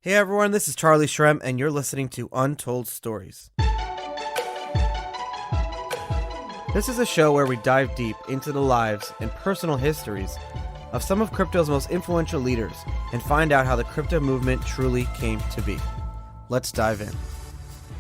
Hey everyone, this is Charlie Shrem, and you're listening to Untold Stories. This is a show where we dive deep into the lives and personal histories of some of crypto's most influential leaders and find out how the crypto movement truly came to be. Let's dive in.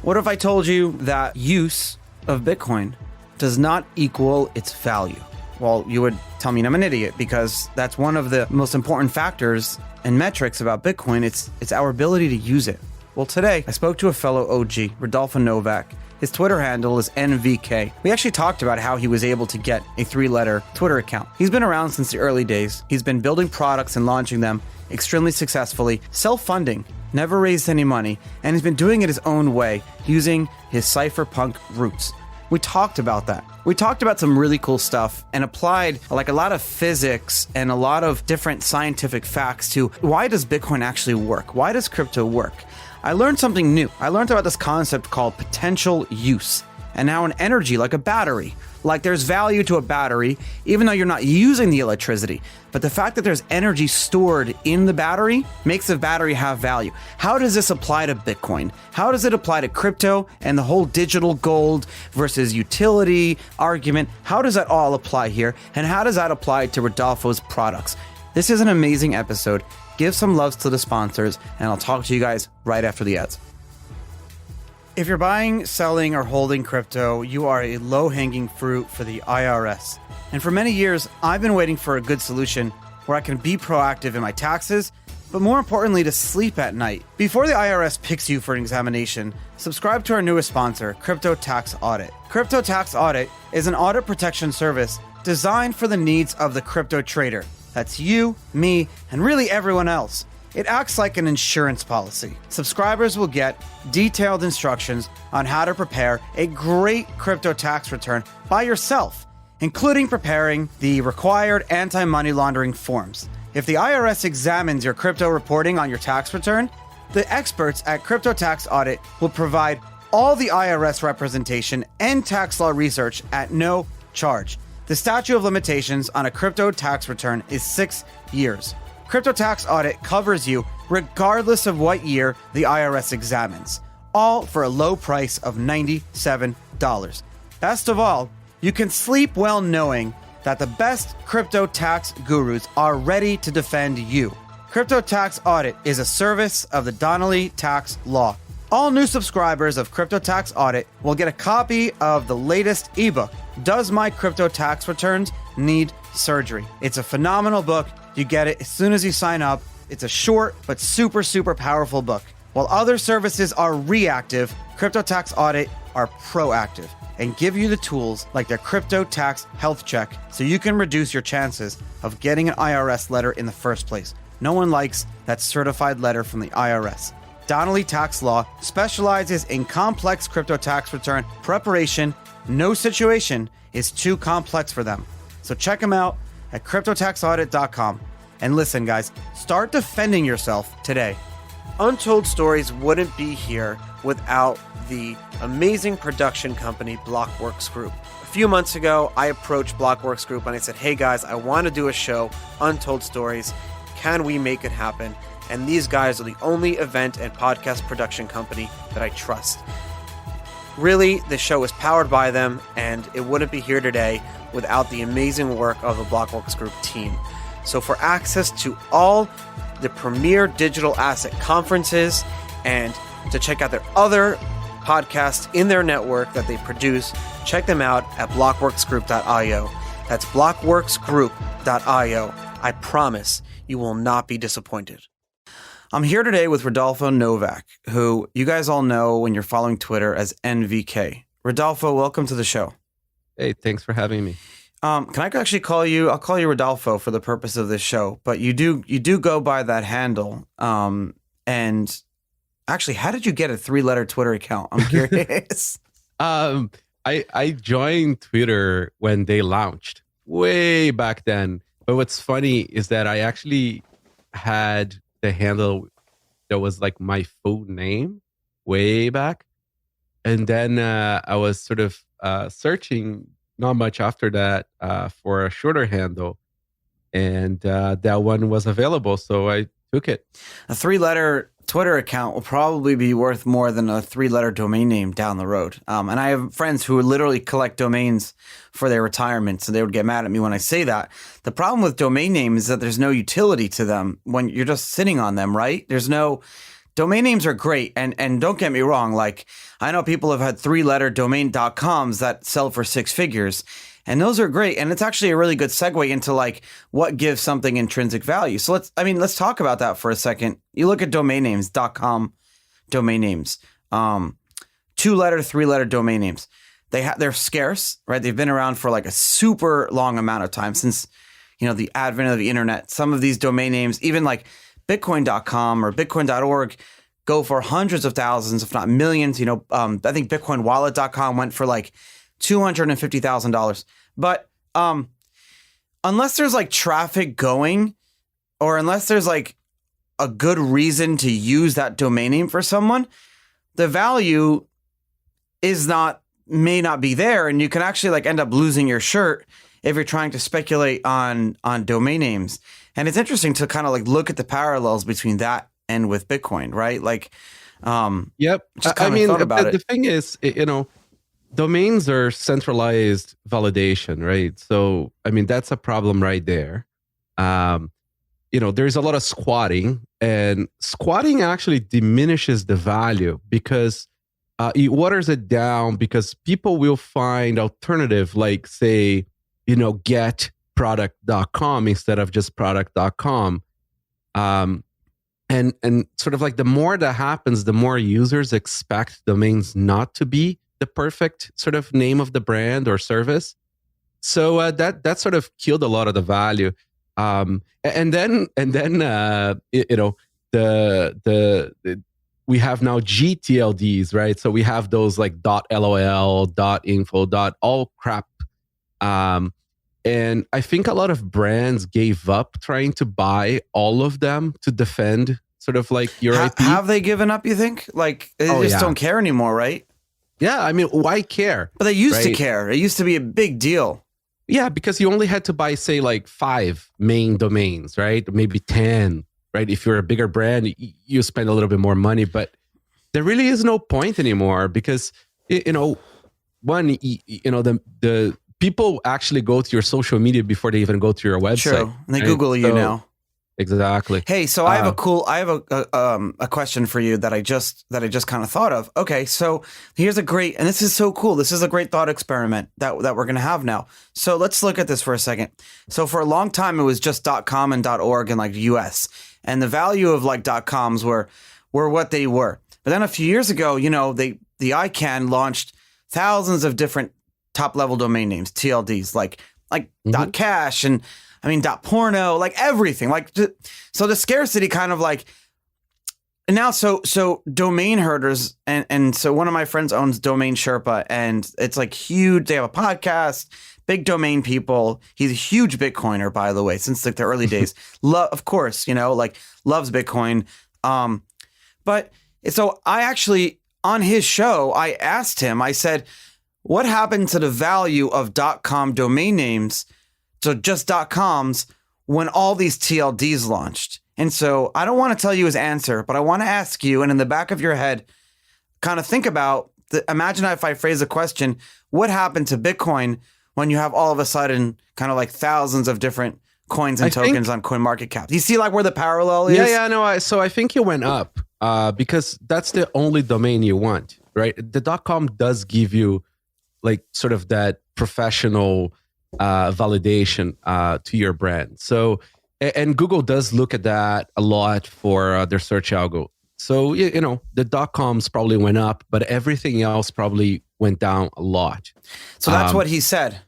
What if I told you that use of Bitcoin does not equal its value? Well, you would tell me I'm an idiot because that's one of the most important factors and metrics about Bitcoin. It's our ability to use it. Well, today I spoke to a fellow OG, Rodolfo Novak. His Twitter handle is NVK. We actually talked about how he was able to get a 3-letter Twitter account. He's been around since the early days. He's been building products and launching them extremely successfully, self-funding, never raised any money, and he's been doing it his own way using his cypherpunk roots. We talked about that. We talked about some really cool stuff and applied like a lot of physics and a lot of different scientific facts to why does Bitcoin actually work? Why does crypto work? I learned something new. I learned about this concept called potential use and how an energy like a battery, like there's value to a battery, even though you're not using the electricity. But the fact that there's energy stored in the battery makes the battery have value. How does this apply to Bitcoin? How does it apply to crypto and the whole digital gold versus utility argument? How does that all apply here? And how does that apply to Rodolfo's products? This is an amazing episode. Give some loves to the sponsors, and I'll talk to you guys right after the ads. If you're buying, selling, or holding crypto, you are a low-hanging fruit for the IRS. And for many years, I've been waiting for a good solution where I can be proactive in my taxes, but more importantly, to sleep at night. Before the IRS picks you for an examination, subscribe to our newest sponsor, Crypto Tax Audit. Crypto Tax Audit is an audit protection service designed for the needs of the crypto trader. That's you, me, and really everyone else. It acts like an insurance policy. Subscribers will get detailed instructions on how to prepare a great crypto tax return by yourself, including preparing the required anti-money laundering forms. If the IRS examines your crypto reporting on your tax return, the experts at Crypto Tax Audit will provide all the IRS representation and tax law research at no charge. The statute of limitations on a crypto tax return is 6 years. Crypto Tax Audit covers you regardless of what year the IRS examines, all for a low price of $97. Best of all, you can sleep well knowing that the best crypto tax gurus are ready to defend you. Crypto Tax Audit is a service of the Donnelly Tax Law. All new subscribers of Crypto Tax Audit will get a copy of the latest ebook, Does My Crypto Tax Returns Need Surgery? It's a phenomenal book. You get it as soon as you sign up. It's a short but super powerful book. While other services are reactive, Crypto Tax Audit are proactive and give you the tools like their Crypto Tax Health Check so you can reduce your chances of getting an IRS letter in the first place. No one likes that certified letter from the IRS. Donnelly Tax Law specializes in complex crypto tax return preparation. No situation is too complex for them. So check them out at cryptotaxaudit.com. And listen, guys, start defending yourself today. Untold Stories wouldn't be here without the amazing production company Blockworks Group. A few months ago, I approached Blockworks Group and I said, hey guys, I want to do a show, Untold Stories. Can we make it happen? And these guys are the only event and podcast production company that I trust. Really, the show is powered by them, and it wouldn't be here today without the amazing work of the Blockworks Group team. So for access to all the premier digital asset conferences and to check out their other podcasts in their network that they produce, check them out at blockworksgroup.io. That's blockworksgroup.io. I promise you will not be disappointed. I'm here today with Rodolfo Novak, who you guys all know when you're following Twitter as NVK. Rodolfo, welcome to the show. Hey, thanks for having me. Can I actually call you? I'll call you Rodolfo for the purpose of this show, but you do go by that handle. And actually, how did you get a 3-letter Twitter account? I'm curious. I joined Twitter when they launched way back then. But what's funny is that I actually had the handle that was like my full name way back. And then I was sort of searching not much after that for a shorter handle. And that one was available. So I took it. A 3-letter Twitter account will probably be worth more than a 3-letter domain name down the road. And I have friends who literally collect domains for their retirement, so they would get mad at me when I say that. The problem with domain names is that there's no utility to them when you're just sitting on them, right? There's no... Domain names are great, and don't get me wrong, like, I know people have had 3-letter domain.coms that sell for 6 figures, and those are great, and it's actually a really good segue into, like, what gives something intrinsic value. So let's talk about that for a second. You look at domain names, .com domain names, 2-letter, 3-letter domain names. They're scarce, right? They've been around for like a super long amount of time since, the advent of the internet. Some of these domain names, even like Bitcoin.com or Bitcoin.org, go for hundreds of thousands, if not millions. I think BitcoinWallet.com went for like $250,000. But unless there's like traffic going, or unless there's like a good reason to use that domain name for someone, the value may not be there, and you can actually like end up losing your shirt if you're trying to speculate on domain names. And it's interesting to kind of like look at the parallels between that and with Bitcoin, right? Like, yep. I mean, the thing is, domains are centralized validation, right? So, I mean, that's a problem right there. There's a lot of squatting, and squatting actually diminishes the value because it waters it down, because people will find alternative, like say, get product.com instead of just product.com. And sort of like the more that happens, the more users expect domains not to be the perfect sort of name of the brand or service. So that sort of killed a lot of the value. And then we have now GTLDs, right? So we have those like .lol, .info, all crap. And I think a lot of brands gave up trying to buy all of them to defend sort of like your IP. Have they given up, you think? Like, they just don't care anymore, right? Yeah, I mean, why care? But they used to care. It used to be a big deal. Yeah, because you only had to buy, say, like 5 main domains, right? Maybe 10, right? If you're a bigger brand, you spend a little bit more money. But there really is no point anymore because, the people actually go to your social media before they even go to your website. True. And they Google you now. Exactly. Hey, so I have a question for you that I just kind of thought of. Okay, so here's and this is so cool. This is a great thought experiment that we're going to have now. So let's look at this for a second. So for a long time, it was just .com and .org in like the US, and the value of like .coms were what they were. But then a few years ago, the ICANN launched thousands of different top level domain names, TLDs, like mm-hmm. .cash and .porno, like everything. Like, so the scarcity kind of like, and now so domain herders, and so one of my friends owns Domain Sherpa, and it's like huge. They have a podcast, big domain people. He's a huge Bitcoiner, by the way, since like the early days. Of course, loves Bitcoin. But so I actually, on his show, I asked him, I said, what happened to the value of .com domain names, so just .coms, when all these TLDs launched? And so I don't want to tell you his answer, but I want to ask you, and in the back of your head, kind of think about, imagine if I phrase the question, what happened to Bitcoin when you have all of a sudden kind of like thousands of different coins and tokens on CoinMarketCap? Do you see like where the parallel is? Yeah, no. So I think it went up because that's the only domain you want, right? The .com does give you like sort of that professional validation to your brand. So, and Google does look at that a lot for their search algo. So, the .coms probably went up, but everything else probably went down a lot. So that's what he said.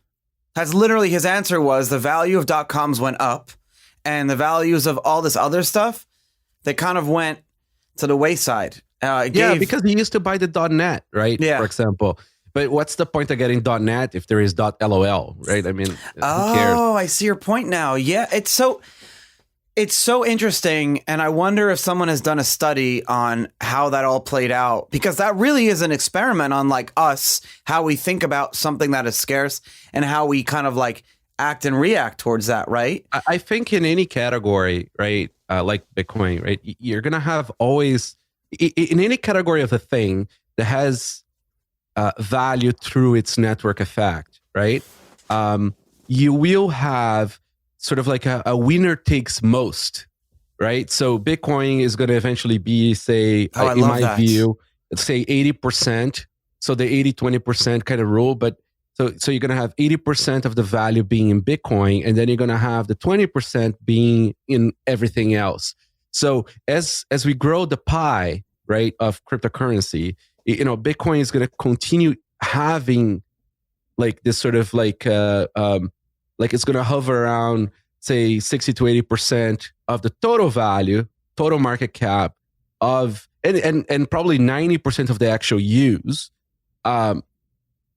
That's literally his answer was the value of .coms went up, and the values of all this other stuff, they kind of went to the wayside. Because he used to buy the .net, right? Yeah. For example. But what's the point of getting .net if there is .lol, right? I mean, who cares? Oh, I see your point now. Yeah, it's so interesting, and I wonder if someone has done a study on how that all played out, because that really is an experiment on like us, how we think about something that is scarce and how we kind of like act and react towards that, right? I think in any category, right, like Bitcoin, right, you're gonna have always in any category of a thing that has value through its network effect, right? You will have sort of like a winner takes most, right? So Bitcoin is going to eventually be, say, I in love my that. view, let's say 80%. So the 80-20% kind of rule, but so you're going to have 80% of the value being in Bitcoin, and then you're going to have the 20% being in everything else. So as we grow the pie, right, of cryptocurrency, Bitcoin is going to continue having like this sort of like it's going to hover around, say, 60 to 80% of the total value, total market cap of, and probably 90% of the actual use of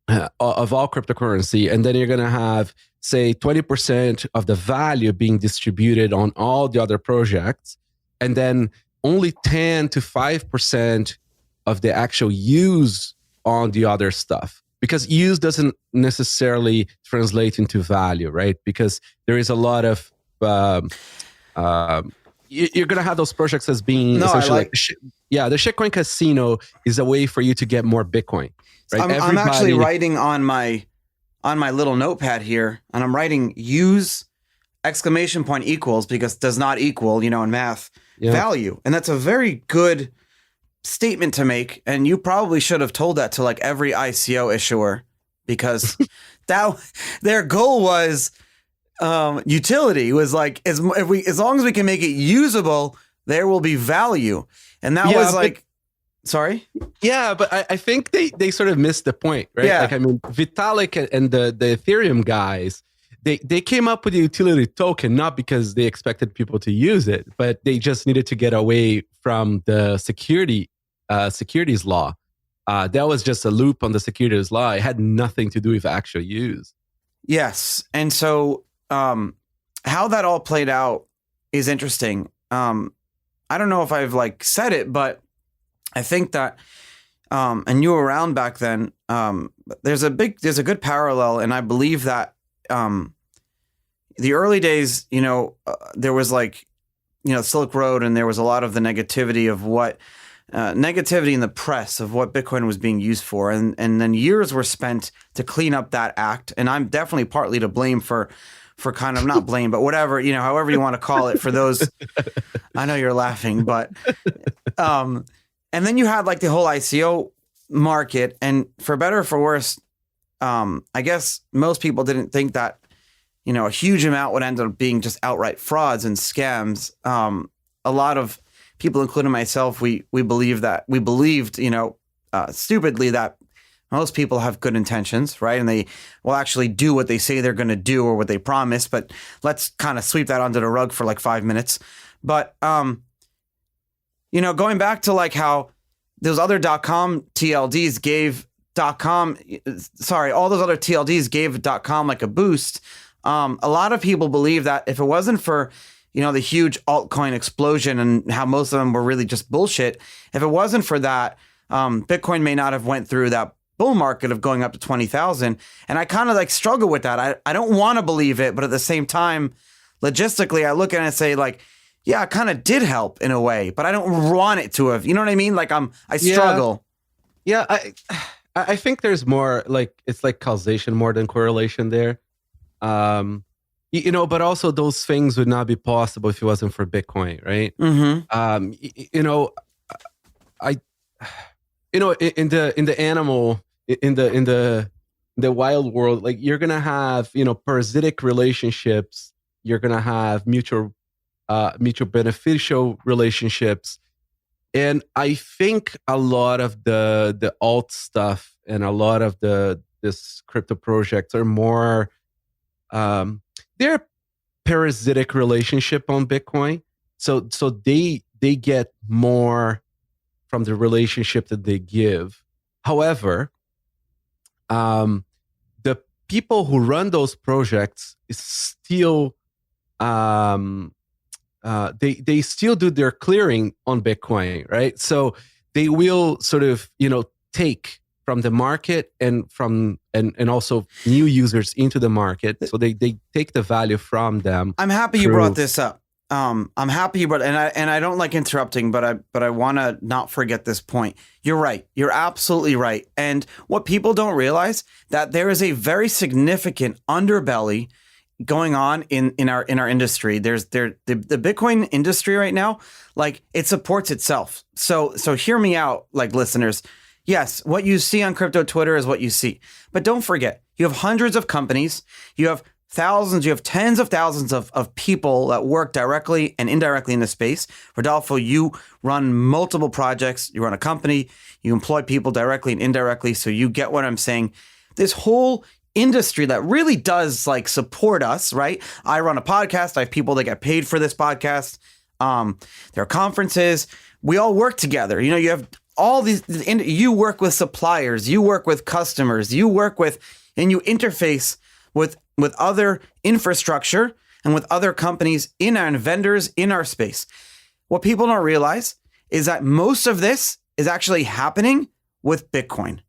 all cryptocurrency. And then you're going to have, say, 20% of the value being distributed on all the other projects. And then only 10 to 5% of the actual use on the other stuff, because use doesn't necessarily translate into value, right? Because there is a lot of you're gonna have those projects as being essentially the shitcoin casino is a way for you to get more Bitcoin, right? I'm actually writing on my little notepad here, and I'm writing use exclamation point equals, because does not equal, in math, value. And that's a very good statement to make, and you probably should have told that to like every ICO issuer, because their goal was utility, was like as long as we can make it usable, there will be value. And that was like, sorry? Yeah, but I think they sort of missed the point, right? Yeah. Like, I mean, Vitalik and the Ethereum guys, they came up with the utility token not because they expected people to use it, but they just needed to get away from the securities law. That was just a loop on the securities law. It had nothing to do with actual use. Yes. And so how that all played out is interesting. I don't know if I've like said it, but I think that, and you were around back then, there's a good parallel. And I believe that the early days, there was like, Silk Road, and there was a lot of the negativity of what negativity in the press of what Bitcoin was being used for. And then years were spent to clean up that act. And I'm definitely partly to blame for kind of, not blame, but whatever, however you want to call it, for those. I know you're laughing, but and then you had like the whole ICO market, and for better or for worse, I guess most people didn't think that, a huge amount would end up being just outright frauds and scams. A lot of people, including myself, we believed, stupidly, that most people have good intentions, right? And they will actually do what they say they're going to do or what they promise. But let's kind of sweep that under the rug for like 5 minutes. But, going back to like how those other .com TLDs gave .com, all those other TLDs gave .com like a boost. A lot of people believe that if it wasn't for, the huge altcoin explosion and how most of them were really just bullshit, if it wasn't for that, Bitcoin may not have went through that bull market of going up to 20,000. And I kind of like struggle with that. I don't want to believe it, but at the same time, logistically, I look at it and say like, yeah, it kind of did help in a way, but I don't want it to have, you know what I mean? Like I struggle. Yeah. I think there's more like, it's like causation more than correlation there. But also those things would not be possible if it wasn't for Bitcoin, right? Mm-hmm. In the animal, in the wild world, like you're gonna have, parasitic relationships, you're gonna have mutual beneficial relationships, and I think a lot of the alt stuff and a lot of this crypto projects are more they're parasitic relationship on Bitcoin. So they get more from the relationship that they give. However, the people who run those projects is still they still do their clearing on Bitcoin, right? So they will sort of take from the market and also new users into the market. So they take the value from them. I'm happy you brought this up. I'm happy you brought, and I don't like interrupting, but I want to not forget this point. You're right. You're absolutely right. And what people don't realize, that there is a very significant underbelly going on in our industry. There's the Bitcoin industry right now, like, it supports itself. So hear me out, like, listeners. Yes, what you see on crypto Twitter is what you see. But don't forget, you have hundreds of companies, you have thousands, you have tens of thousands of people that work directly and indirectly in the space. Rodolfo, you run multiple projects, you run a company, you employ people directly and indirectly. So you get what I'm saying. This whole industry that really does, like, support us, right? I run a podcast. I have people that get paid for this podcast. There are conferences. We all work together. You know, you have all these, you work with suppliers, you work with customers, you work with, and you interface with other infrastructure and with other companies and vendors in our space. What people don't realize is that most of this is actually happening with Bitcoin.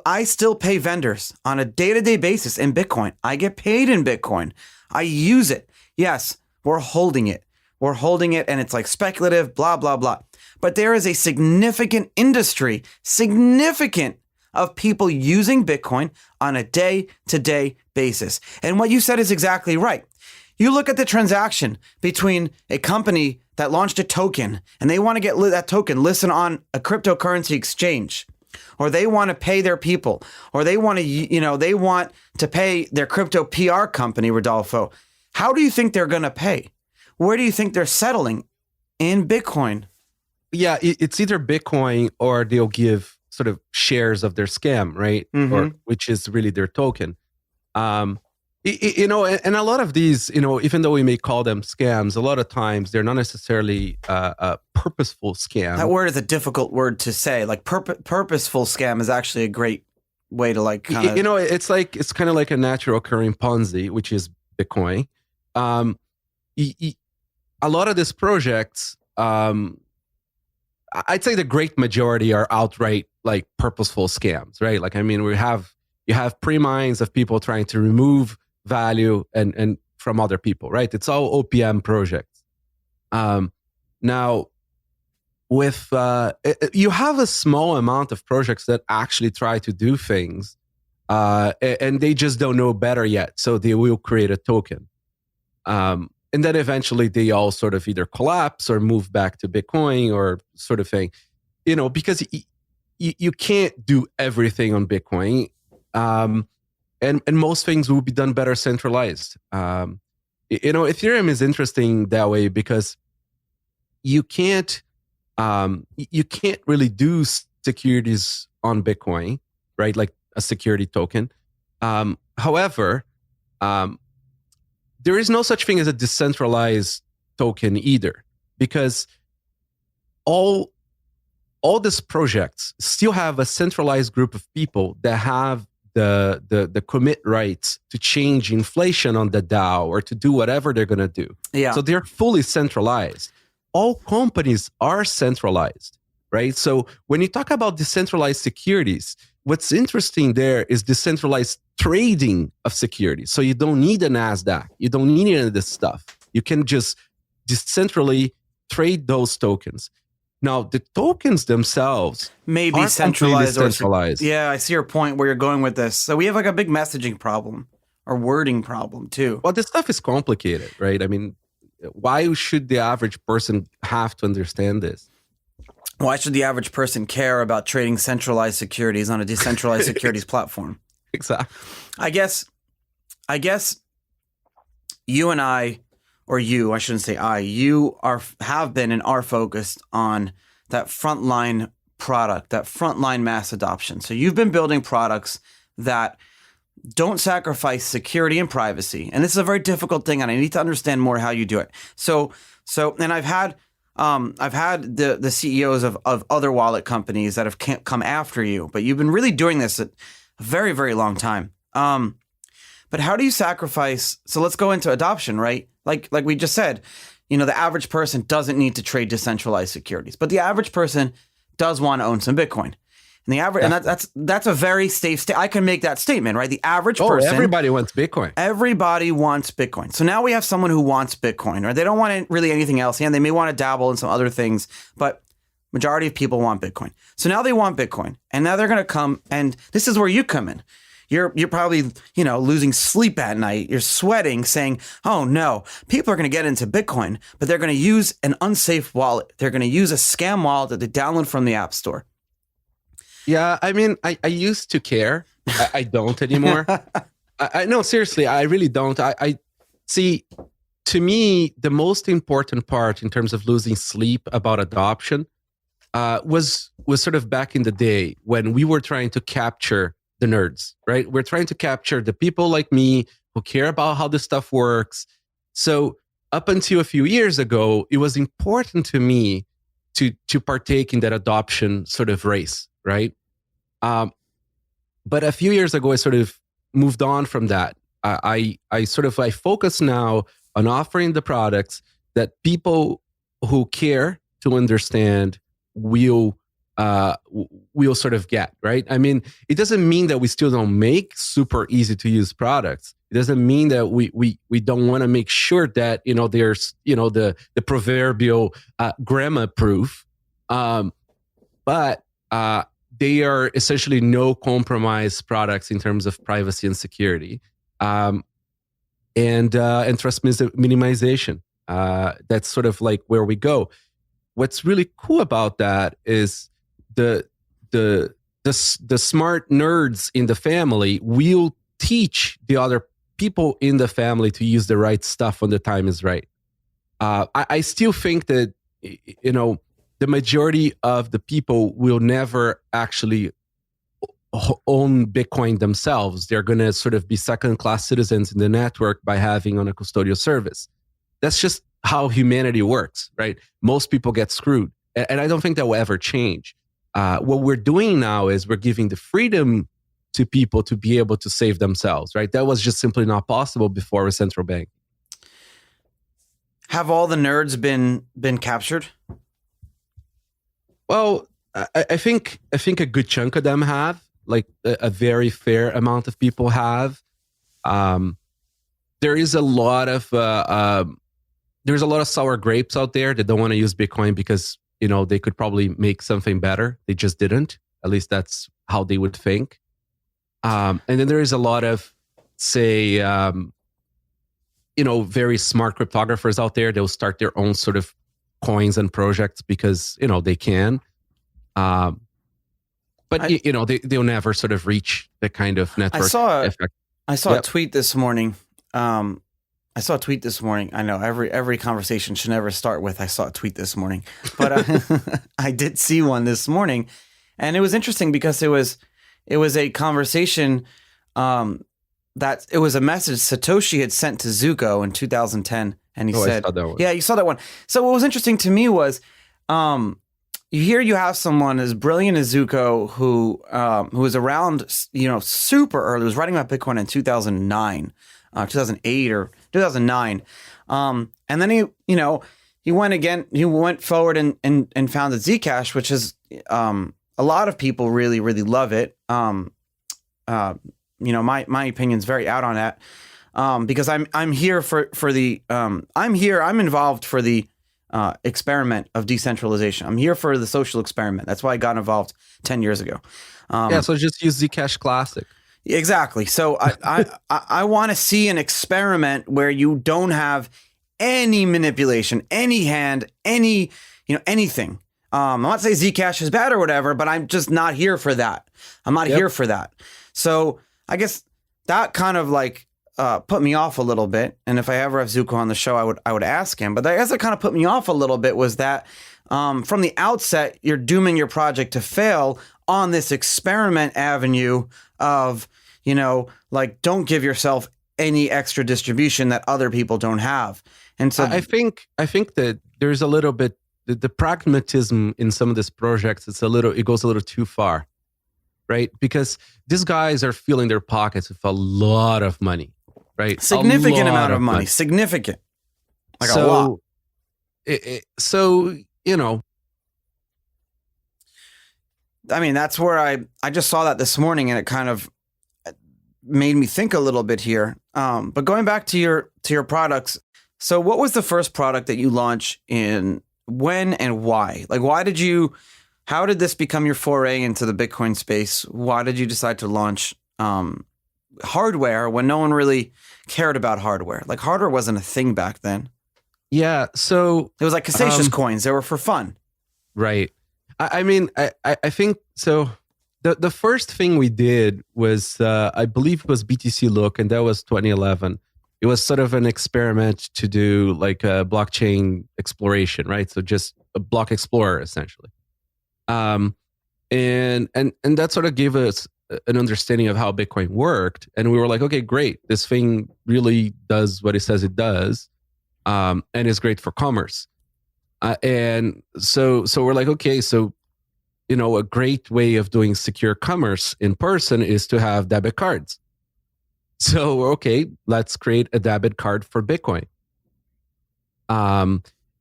I still pay vendors on a day-to-day basis in Bitcoin. I get paid in Bitcoin. I use it. Yes, we're holding it. We're holding it, and it's like speculative, blah, blah, blah. But there is a significant industry, of people using Bitcoin on a day-to-day basis. And what you said is exactly right. You look at the transaction between a company that launched a token, and they want to get that token listed on a cryptocurrency exchange, or they want to pay their people, or they want to, they want to pay their crypto PR company, Rodolfo. How do you think they're going to pay? Where do you think they're settling? In Bitcoin. Yeah, it's either Bitcoin or they'll give sort of shares of their scam, right? Mm-hmm. Or which is really their token. And a lot of these, even though we may call them scams, a lot of times they're not necessarily a purposeful scam. That word is a difficult word to say. Like, purposeful scam is actually a great way to, like, kind of... it's kind of like a natural occurring Ponzi, which is Bitcoin. A lot of these projects, I'd say the great majority are outright, like, purposeful scams, right? Like, I mean, you have pre-mines of people trying to remove value and from other people, right? It's all OPM projects. Now, with you have a small amount of projects that actually try to do things, and they just don't know better yet, so they will create a token. And then eventually they all sort of either collapse or move back to Bitcoin or sort of thing, because you can't do everything on Bitcoin. And most things will be done better centralized. Ethereum is interesting that way because you can't really do securities on Bitcoin, right? Like a security token. However, there is no such thing as a decentralized token either, because all these projects still have a centralized group of people that have the commit rights to change inflation on the DAO or to do whatever they're going to do. Yeah. So they're fully centralized. All companies are centralized, right? So when you talk about decentralized securities, what's interesting there is decentralized trading of securities. So you don't need a NASDAQ. You don't need any of this stuff. You can just decentrally trade those tokens. Now, the tokens themselves may be centralized. Yeah, I see your point where you're going with this. So we have, like, a big messaging problem or wording problem too. Well, this stuff is complicated, right? I mean, why should the average person have to understand this? Why should the average person care about trading centralized securities on a decentralized securities platform? Exactly. I guess you and I shouldn't say I, you have been and are focused on that frontline product, that frontline mass adoption. So you've been building products that don't sacrifice security and privacy. And this is a very difficult thing, and I need to understand more how you do it. So and I've had the CEOs of other wallet companies that have come after you, but you've been really doing this a very, very long time. But how do you sacrifice? So let's go into adoption, right? Like we just said, the average person doesn't need to trade decentralized securities, but the average person does want to own some Bitcoin. And the average, and that's a very safe I can make that statement, right? The average person. Everybody wants Bitcoin. Everybody wants Bitcoin. So now we have someone who wants Bitcoin, right? They don't want really anything else. And they may want to dabble in some other things, but majority of people want Bitcoin. So now they want Bitcoin, and now they're going to come, and this is where you come in. You're probably, losing sleep at night. You're sweating saying, oh no, people are going to get into Bitcoin, but they're going to use an unsafe wallet. They're going to use a scam wallet that they download from the App Store. Yeah, I mean, I used to care. I don't anymore. I no, seriously, I really don't. I see, to me, the most important part in terms of losing sleep about adoption was sort of back in the day when we were trying to capture the nerds, right? We're trying to capture the people like me who care about how this stuff works. So up until a few years ago, it was important to me to partake in that adoption sort of race, right? But a few years ago, I sort of moved on from that. I focus now on offering the products that people who care to understand will sort of get, right? I mean, it doesn't mean that we still don't make super easy to use products. It doesn't mean that we don't want to make sure that, there's, the proverbial grammar proof. But they are essentially no compromise products in terms of privacy and security, and trust minimization. That's sort of like where we go. What's really cool about that is the smart nerds in the family will teach the other people in the family to use the right stuff when the time is right. I still think that, the majority of the people will never actually own Bitcoin themselves. They're going to sort of be second-class citizens in the network by having on a custodial service. That's just how humanity works, right? Most people get screwed. And I don't think that will ever change. What we're doing now is we're giving the freedom to people to be able to save themselves, right? That was just simply not possible before a central bank. Have all the nerds been captured? Well, I think a good chunk of them have, like a very fair amount of people have. There is a lot of sour grapes out there that don't want to use Bitcoin because they could probably make something better. They just didn't. At least that's how they would think. And then there is a lot of, say, very smart cryptographers out there. They'll start their own sort of coins and projects because they can, but they'll never sort of reach the kind of network effect. I saw a tweet this morning. I know every conversation should never start with "I saw a tweet this morning," but I did see one this morning, and it was interesting because it was a conversation that it was a message Satoshi had sent to Zuko in 2010. And he said, yeah, you saw that one. So what was interesting to me was, you have someone as brilliant as Zuko who was around, super early, was writing about Bitcoin in 2009, 2008 or 2009. And then he went forward and founded Zcash, which is, a lot of people really, really love it. My opinion's very out on that. Because I'm here I'm involved for the experiment of decentralization. I'm here for the social experiment. That's why I got involved 10 years ago. So just use Zcash Classic. Exactly. So I want to see an experiment where you don't have any manipulation, any hand, anything. I'm not saying Zcash is bad or whatever, but I'm just not here for that. I'm not here for that. So I guess that kind of like put me off a little bit. And if I ever have Zuko on the show, I would ask him. But I guess that kind of put me off a little bit was that from the outset, you're dooming your project to fail on this experiment avenue of, don't give yourself any extra distribution that other people don't have. And so I think that there's a little bit, the pragmatism in some of these projects, it goes a little too far, right? Because these guys are filling their pockets with a lot of money. Right, significant amount of money. Significant, like a lot. I mean, that's where I just saw that this morning, and it kind of made me think a little bit here. But going back to your products, so what was the first product that you launched in, when and why? Like, how did this become your foray into the Bitcoin space? Why did you decide to launch hardware when no one really cared about hardware? Like, hardware wasn't a thing back then. Yeah, so it was like Cassatius coins. They were for fun. Right. I mean, I think so. The first thing we did was, I believe it was BTC Look, and that was 2011. It was sort of an experiment to do like a blockchain exploration, right? So just a block explorer, essentially. And that sort of gave us an understanding of how Bitcoin worked. And we were like, okay, great. This thing really does what it says it does. And is great for commerce. And so we're like, okay, so, a great way of doing secure commerce in person is to have debit cards. So, okay, let's create a debit card for Bitcoin.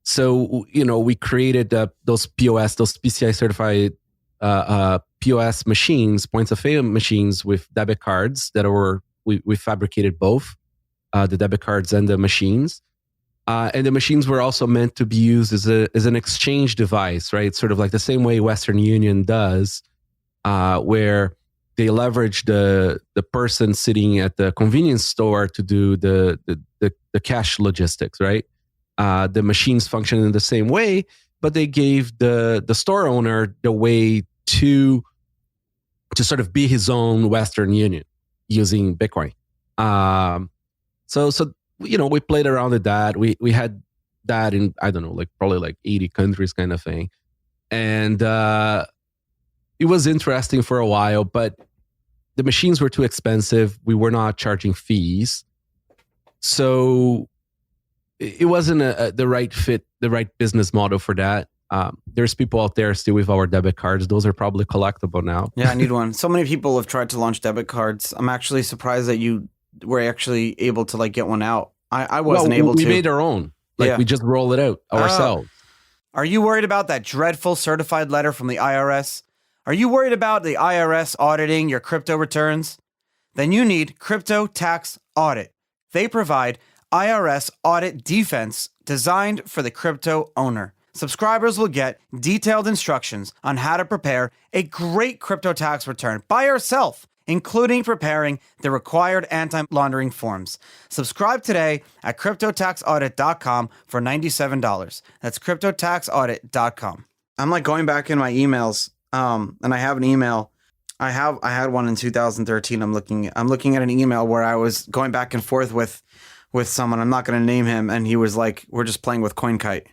So, we created those POS, those PCI certified POS machines, points of sale machines with debit cards we fabricated both, the debit cards and the machines. And the machines were also meant to be used as an exchange device, right? Sort of like the same way Western Union does, where they leverage the person sitting at the convenience store to do the cash logistics, right? The machines function in the same way, but they gave the store owner the way to sort of be his own Western Union using Bitcoin. So we played around with that. We had that in, I don't know, like probably like 80 countries kind of thing. And it was interesting for a while, but the machines were too expensive. We were not charging fees. So it wasn't the right fit, the right business model for that. There's people out there still with our debit cards. Those are probably collectible now. Yeah, I need one. So many people have tried to launch debit cards. I'm actually surprised that you were actually able to like get one out. I wasn't able to. We made our own. We just roll it out ourselves. Are you worried about that dreadful certified letter from the IRS? Are you worried about the IRS auditing your crypto returns? Then you need Crypto Tax Audit. They provide IRS audit defense designed for the crypto owner. Subscribers will get detailed instructions on how to prepare a great crypto tax return by yourself, including preparing the required anti-laundering forms. Subscribe today at CryptoTaxAudit.com for $97. That's CryptoTaxAudit.com. I'm like going back in my emails, and I have an email. I had one in 2013. I'm looking at an email where I was going back and forth with someone. I'm not going to name him, and he was like, "We're just playing with Coinkite."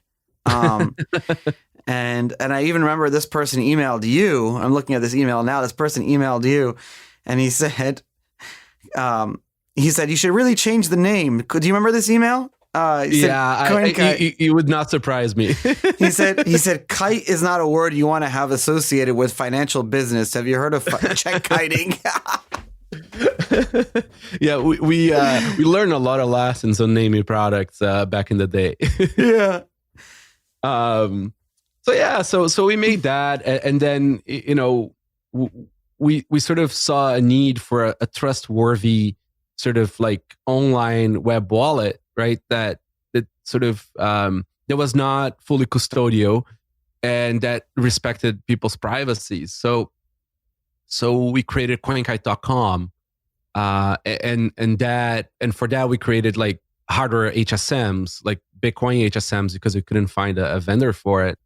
And I even remember this person emailed you. I'm looking at this email now. This person emailed you. And he said, you should really change the name. Do you remember this email? It would not surprise me. he said, kite is not a word you want to have associated with financial business. Have you heard of check kiting? Yeah, we learned a lot of lessons on naming products back in the day. Yeah. So we made that, and then we sort of saw a need for a trustworthy sort of like online web wallet, right? That sort of that was not fully custodial and that respected people's privacy. So we created Coinkite.com, and for that we created like hardware HSMs, like Bitcoin HSMs, because we couldn't find a vendor for it.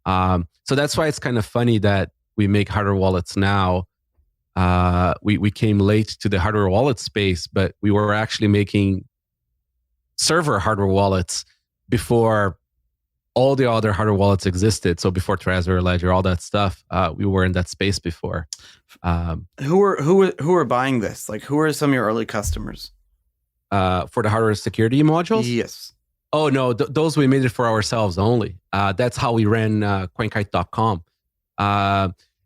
So that's why it's kind of funny that we make hardware wallets now. We came late to the hardware wallet space, but we were actually making server hardware wallets before all the other hardware wallets existed. So before Trezor, Ledger, all that stuff, we were in that space before. Who were buying this? Like, who are some of your early customers? For the hardware security modules? Yes. Oh, no, those we made it for ourselves only. That's how we ran Coinkite.com.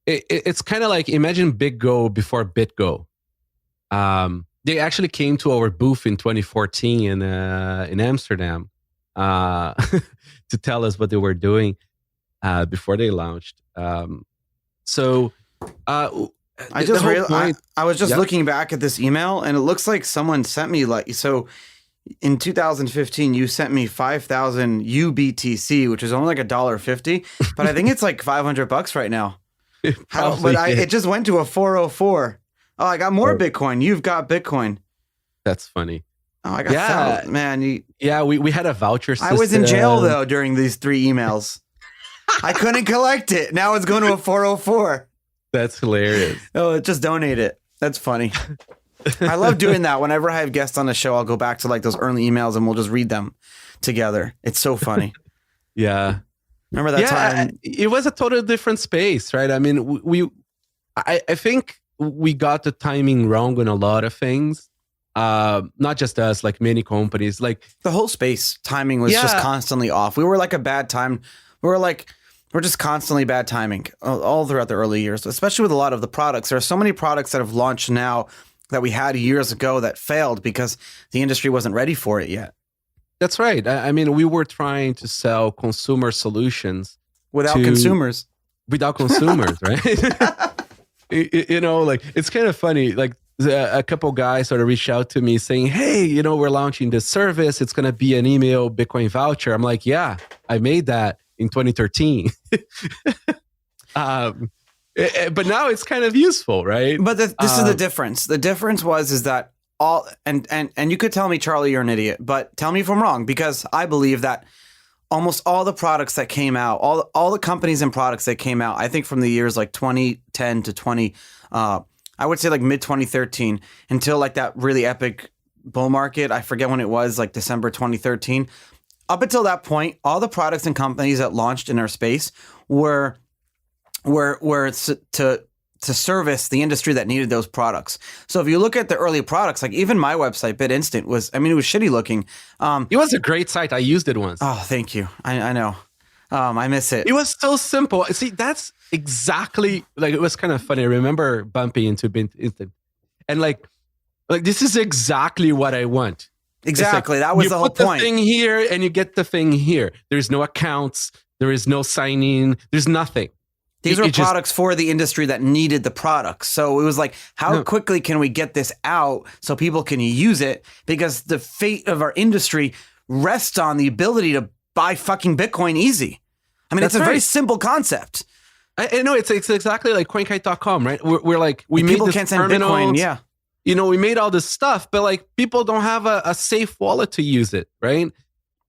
It's kind of like, imagine BitGo before BitGo. They actually came to our booth in 2014 in Amsterdam to tell us what they were doing before they launched. So I just I was just looking back at this email, and it looks like someone sent me in 2015 you sent me 5,000 UBTC, which is only like $1.50, but I think it's like $500 right now. It just went to a 404. Oh, I got more Bitcoin. You've got Bitcoin. That's funny. Oh, I got man. We had a voucher system. I was in jail though during these 3 emails. I couldn't collect it. Now it's going to a 404. That's hilarious. Oh, just donate it. That's funny. I love doing that. Whenever I have guests on the show, I'll go back to like those early emails and we'll just read them together. It's so funny. Yeah. Remember that time? It was a totally different space, right? I mean, I think we got the timing wrong on a lot of things. Not just us, like many companies. Like the whole space timing was just constantly off. We were like a bad time. We're just constantly bad timing all throughout the early years, especially with a lot of the products. There are so many products that have launched now that we had years ago that failed because the industry wasn't ready for it yet. That's right. I mean, we were trying to sell consumer solutions without consumers, right? Like it's kind of funny. Like a couple guys sort of reached out to me saying, hey, we're launching this service. It's going to be an email Bitcoin voucher. I'm like, yeah, I made that in 2013. But now it's kind of useful, right? But this is the difference. The difference is that all, and you could tell me, Charlie, you're an idiot, but tell me if I'm wrong, because I believe that almost all the products that came out, all the companies and products that came out, I think from the years like 2010 to I would say like mid 2013 until like that really epic bull market. I forget when it was, like December 2013. Up until that point, all the products and companies that launched in our space were to service the industry that needed those products. So if you look at the early products, like even my website, BitInstant, it was shitty looking. It was a great site. I used it once. Oh, thank you. I know. I miss it. It was so simple. See, that's exactly, like, it was kind of funny. I remember bumping into BitInstant, and like this is exactly what I want. Exactly. Like, that was the whole point. You put the thing here and you get the thing here. There's no accounts. There is no signing. There's nothing. These were products for the industry that needed the products. So it was like, how quickly can we get this out so people can use it? Because the fate of our industry rests on the ability to buy fucking Bitcoin easy. I mean, it's a very simple concept. I know it's exactly like coinkite.com, right? We're like, we made this can't send Bitcoin, yeah. We made all this stuff, but like people don't have a safe wallet to use it, right?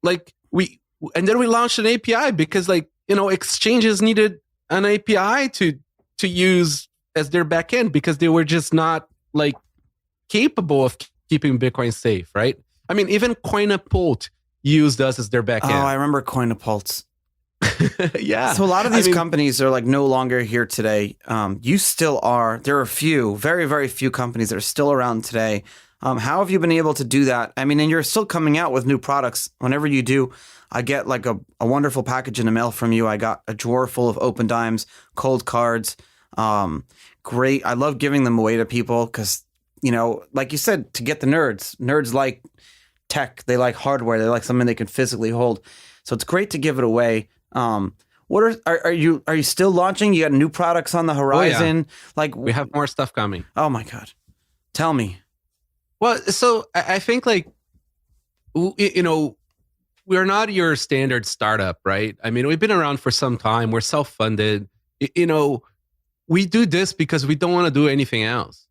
Like and then we launched an API because exchanges needed an API to use as their backend because they were just not like capable of keeping Bitcoin safe, right? I mean, even Coinapult used us as their backend. Oh, I remember Coinapult. Yeah. So a lot of these companies are like no longer here today. You still are. There are a few, very, very few companies that are still around today. How have you been able to do that? I mean, and you're still coming out with new products. Whenever you do, I get like a wonderful package in the mail from you. I got a drawer full of open dimes, cold cards. Great. I love giving them away to people because, like you said, to get the nerds like tech. They like hardware. They like something they can physically hold. So it's great to give it away. What are you still launching? You got new products on the horizon? Oh, yeah. Like we have more stuff coming. Oh my God. Tell me. Well, so I think we're not your standard startup, right? I mean, we've been around for some time. We're self-funded. We do this because we don't want to do anything else.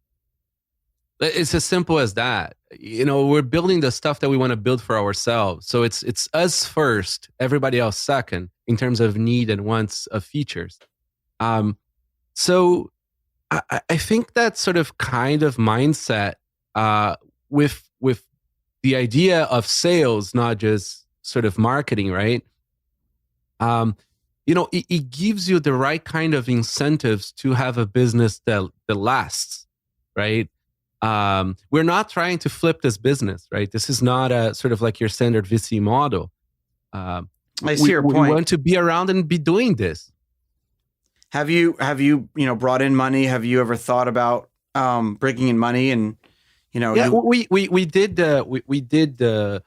It's as simple as that. We're building the stuff that we want to build for ourselves. So it's us first, everybody else second in terms of need and wants of features. So I think that sort of kind of mindset with the idea of sales, not just sort of marketing, right? It gives you the right kind of incentives to have a business that lasts, right? We're not trying to flip this business, right? This is not a sort of like your standard VC model. I see your point. We want to be around and be doing this. Have you brought in money? Have you ever thought about bringing in money? And yeah, we did the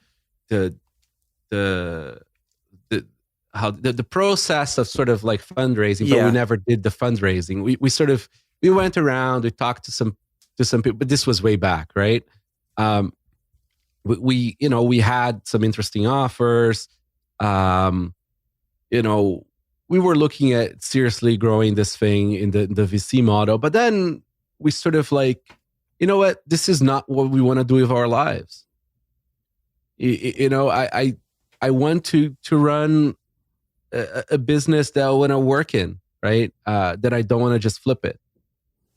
process of sort of like fundraising, but we never did the fundraising. We sort of we went around, we talked to some people, but this was way back, right? We had some interesting offers. We were looking at seriously growing this thing in the VC model, but then we sort of like, you know what, this is not what we want to do with our lives. I want to run a business that I want to work in, right? That I don't want to just flip it.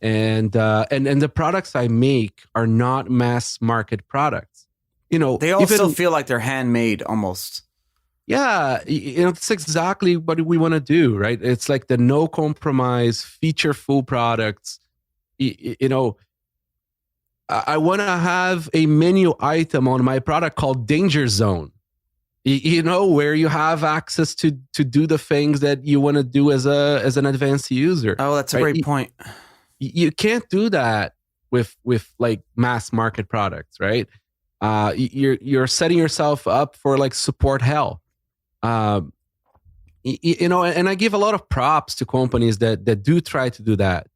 And the products I make are not mass market products. They all still feel like they're handmade almost. Yeah, it's exactly what we want to do, right? It's like the no compromise, feature-full products. I want to have a menu item on my product called Danger Zone, where you have access to do the things that you want to do as an advanced user. Oh, that's a great point. You can't do that with like mass market products, right? You're setting yourself up for like support hell. And I give a lot of props to companies that do try to do that.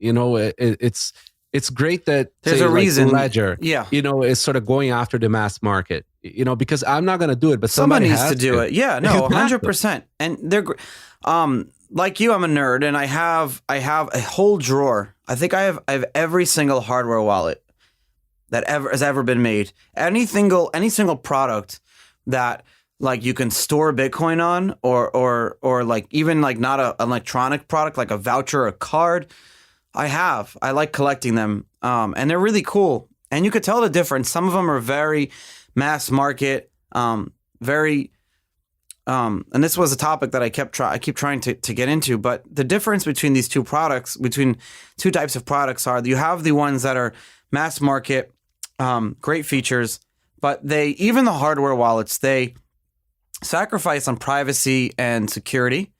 It's great that there's a reason Ledger, is sort of going after the mass market, because I'm not going to do it, but somebody needs has to do it. Yeah, no, 100%. And they're, like you, I'm a nerd, and I have a whole drawer. I think I have every single hardware wallet that has ever been made. Any single product that like you can store Bitcoin on, or like even like not an electronic product like a voucher or a card. I like collecting them, and they're really cool. And you could tell the difference. Some of them are very mass market, and this was a topic that I keep trying to get into. But the difference between these two types of products are you have the ones that are mass market, great features, but even the hardware wallets, they sacrifice on privacy and security.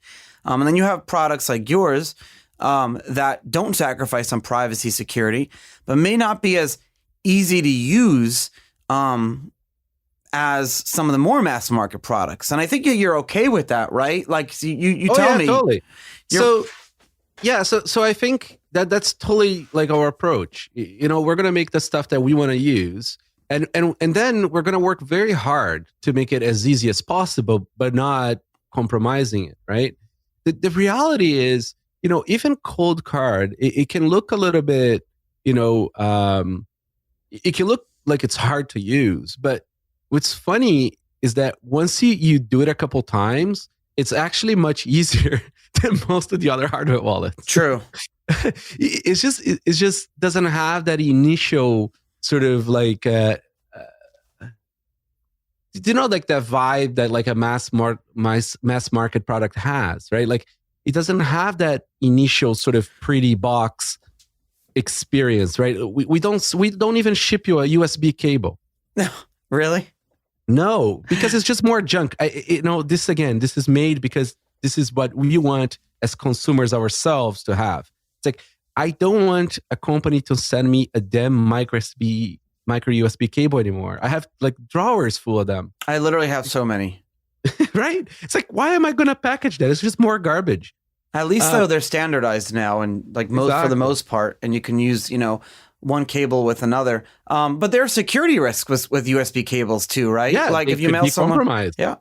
And then you have products like yours that don't sacrifice on privacy, security, but may not be as easy to use as some of the more mass market products. And I think you're okay with that, right? Like you tell me. Totally. So I think that's totally like our approach. We're going to make the stuff that we want to use. And then we're going to work very hard to make it as easy as possible, but not compromising it, right? The reality is, even cold card, it can look a little bit, it can look like it's hard to use. But what's funny is that once you do it a couple times, it's actually much easier than most of the other hardware wallets. True. It just doesn't have that initial sort of like, like that vibe that like a mass market product has, right? Like it doesn't have that initial sort of pretty box experience, right? We don't even ship you a USB cable. No, really? No, because it's just more junk. This is made because this is what we want as consumers ourselves to have. It's like, I don't want a company to send me a damn micro USB cable anymore. I have like drawers full of them. I literally have so many. Right? It's like, why am I going to package that? It's just more garbage. At least though they're standardized now, and like for the most part, and you can use one cable with another. But there are security risks with USB cables too, right? Yeah, like if you mail someone, compromised. Yeah.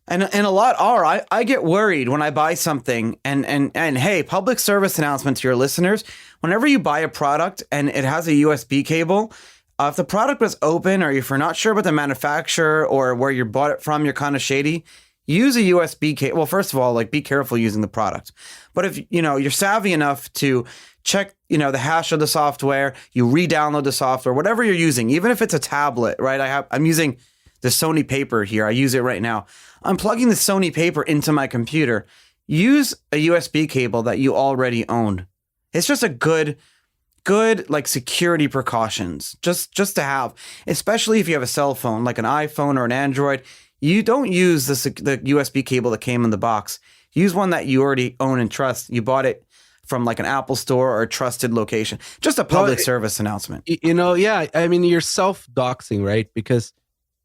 And a lot are. I get worried when I buy something, and hey, public service announcement to your listeners: whenever you buy a product and it has a USB cable, if the product was open, or if you're not sure about the manufacturer or where you bought it from, you're kind of shady. Use a USB cable. Well, first of all, like be careful using the product. But if you're savvy enough to check, the hash of the software, you re-download the software, whatever you're using, even if it's a tablet, right? I'm using the Sony Paper here. I use it right now. I'm plugging the Sony Paper into my computer. Use a USB cable that you already own. It's just a good like security precautions just to have, especially if you have a cell phone, like an iPhone or an Android. You don't use the USB cable that came in the box. Use one that you already own and trust. You bought it from like an Apple store or a trusted location. Just a public service announcement. Yeah. I mean, you're self-doxing, right? Because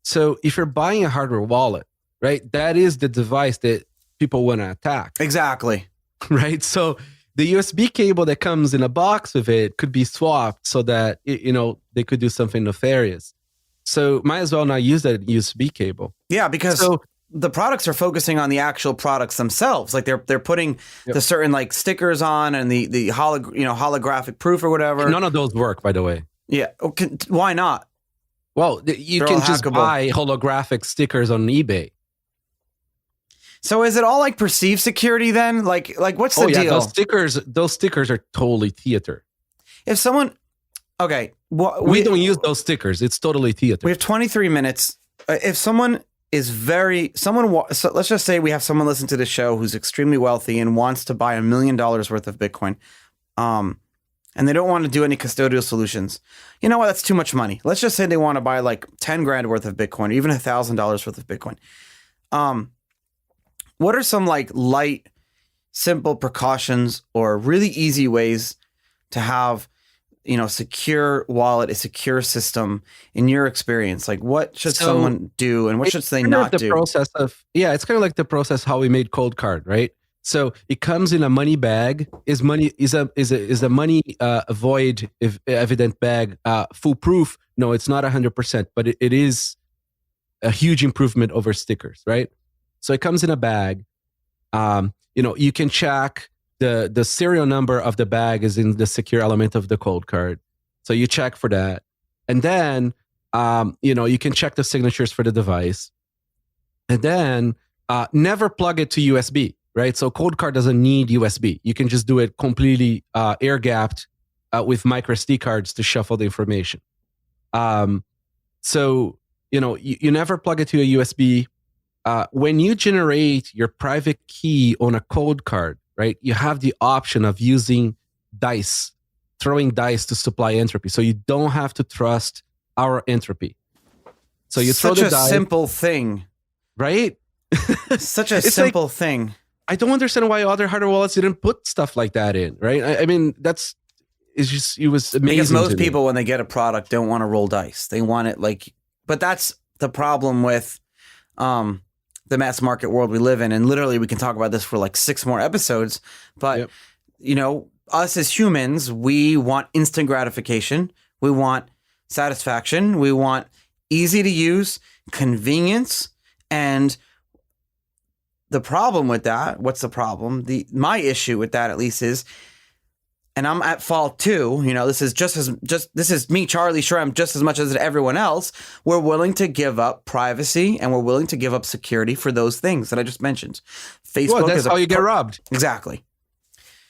so if you're buying a hardware wallet, right, that is the device that people want to attack. Exactly. Right? So the USB cable that comes in a box with it could be swapped so that they could do something nefarious. So might as well not use that USB cable. Yeah, because the products are focusing on the actual products themselves. Like they're putting the certain like stickers on and the holographic proof or whatever. None of those work, by the way. Yeah, why not? Well, you can just buy holographic stickers on eBay. So is it all like perceived security then? Like what's the deal? Those stickers are totally theater. If someone, okay, well, we don't use those stickers. It's totally theater. We have 23 minutes. If someone is so let's just say we have someone listen to the show who's extremely wealthy and wants to buy $1 million worth of Bitcoin, and they don't want to do any custodial solutions. You know what? That's too much money. Let's just say they want to buy like 10 grand worth of Bitcoin, or even $1,000 worth of Bitcoin. What are some like light, simple precautions or really easy ways to have, secure wallet, a secure system in your experience? Like what should someone do and what should they not do? It's kind of like the process how we made Cold Card, right? So it comes in a money bag. Is a money void if evident bag foolproof? No, it's not 100%, but it is a huge improvement over stickers, right? So it comes in a bag. You can check the serial number of the bag is in the secure element of the Cold Card. So you check for that. And then, you can check the signatures for the device. And then never plug it to USB, right? So Cold Card doesn't need USB. You can just do it completely air-gapped with micro SD cards to shuffle the information. So, you never plug it to a USB. When you generate your private key on a Cold Card, right, you have the option of using dice, throwing dice to supply entropy. So you don't have to trust our entropy. So you throw the dice. Such a simple thing. Right? Such a simple thing. I don't understand why other hardware wallets didn't put stuff like that in, right? I mean, it was amazing. Because most people, when they get a product, don't want to roll dice. They want it but that's the problem with the mass market world we live in. And literally we can talk about this for like 6 more episodes. But, us as humans, we want instant gratification. We want satisfaction. We want easy to use, convenience. And the problem with that, what's the problem? My issue with that at least is, and I'm at fault too, this is me, Charlie Shrem, just as much as everyone else. We're willing to give up privacy and we're willing to give up security for those things that I just mentioned. Facebook that's how you get robbed. Exactly.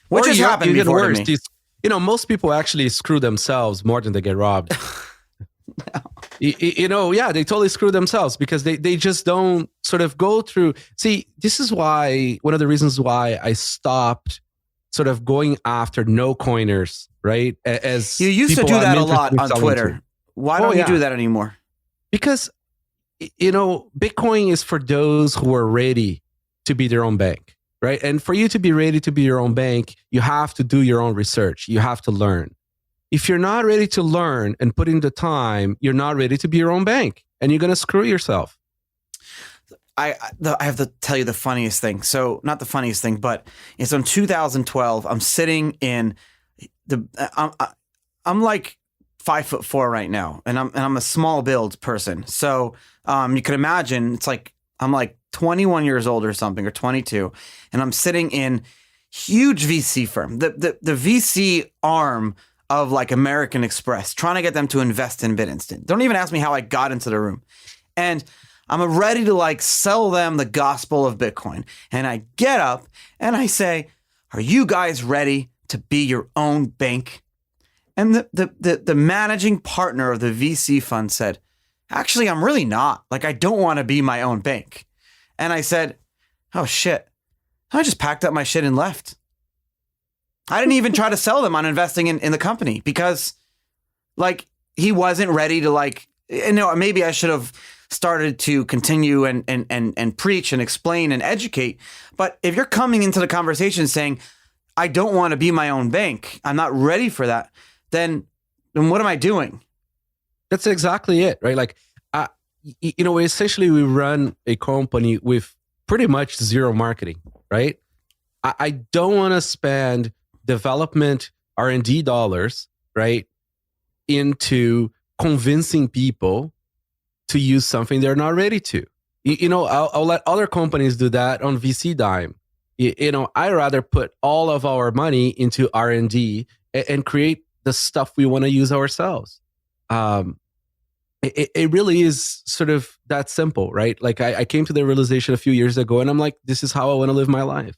Which has happened before to me. Most people actually screw themselves more than they get robbed. No. They totally screw themselves because they just don't sort of go through. See, this is one of the reasons why I stopped sort of going after no coiners, right? As you used to do that a lot on Twitter. Why don't you do that anymore? Because, Bitcoin is for those who are ready to be their own bank, right? And for you to be ready to be your own bank, you have to do your own research. You have to learn. If you're not ready to learn and put in the time, you're not ready to be your own bank and you're going to screw yourself. I have to tell you the funniest thing. So not the funniest thing, but it's in 2012. I'm sitting in I'm like 5'4" right now, and I'm a small build person. So you can imagine it's like I'm like 21 years old or something, or 22, and I'm sitting in huge VC firm, the VC arm of like American Express, trying to get them to invest in BitInstant. Don't even ask me how I got into the room, and I'm ready to like sell them the gospel of Bitcoin. And I get up and I say, "Are you guys ready to be your own bank?" And the managing partner of the VC fund said, "Actually, I'm really not. Like, I don't want to be my own bank." And I said, "Oh shit." I just packed up my shit and left. I didn't even try to sell them on investing in the company because like he wasn't ready to like, maybe I should have started to continue and preach and explain and educate. But if you're coming into the conversation saying, "I don't want to be my own bank, I'm not ready for that," then what am I doing? That's exactly it, right? Like, essentially we run a company with pretty much zero marketing, right? I don't want to spend development R&D dollars, right, into convincing people to use something they're not ready to. I'll let other companies do that on VC dime. I rather put all of our money into R&D and create the stuff we want to use ourselves. It really is sort of that simple, right? Like I came to the realization a few years ago, and I'm like, this is how I want to live my life.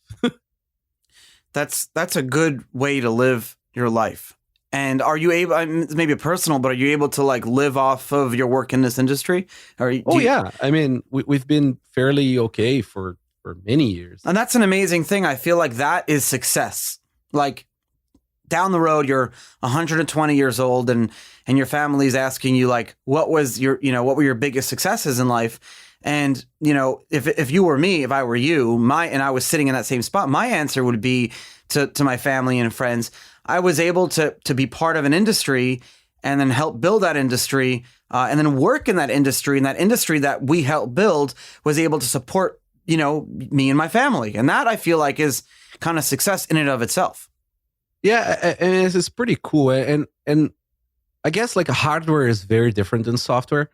That's a good way to live your life. And are you able, maybe personal, but are you able to like live off of your work in this industry? Yeah. I mean, we've been fairly okay for many years. And that's an amazing thing. I feel like that is success. Like down the road, you're 120 years old and your family's asking you like, what were your biggest successes in life? And, if you were me, if I were you, and I was sitting in that same spot, my answer would be to my family and friends, I was able to be part of an industry and then help build that industry and then work in that industry. And that industry that we helped build was able to support, me and my family. And that I feel like is kind of success in and of itself. Yeah. And it's pretty cool. And I guess like hardware is very different than software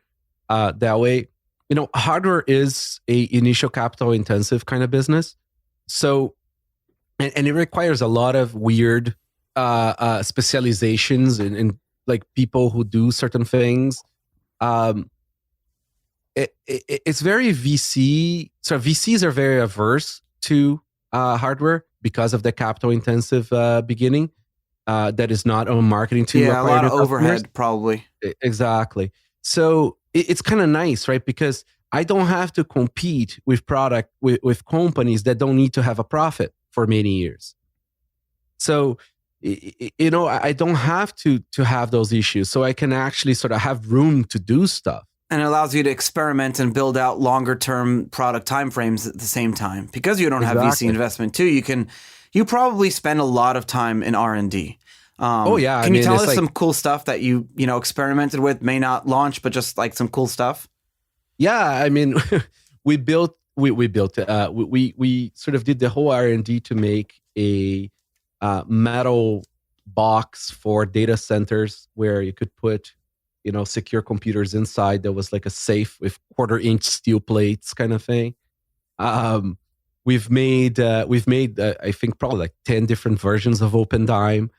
that way. Hardware is a initial capital intensive kind of business. So, and it requires a lot of weird specializations in like people who do certain things. It's very VC. So VCs are very averse to hardware because of the capital intensive beginning. That is not on marketing to a lot of overhead probably. Exactly. So it's kind of nice, right? Because I don't have to compete with companies that don't need to have a profit for many years. So, I don't have to have those issues. So I can actually sort of have room to do stuff. And it allows you to experiment and build out longer term product timeframes at the same time. Because you don't have VC investment too, you probably spend a lot of time in R&D. Can you tell us some cool stuff that you experimented with, may not launch, but just like some cool stuff? Yeah, I mean, we sort of did the whole R&D to make a metal box for data centers where you could put, secure computers inside. There was like a safe with 1/4-inch steel plates kind of thing. We've made I think probably like 10 different versions of OpenDime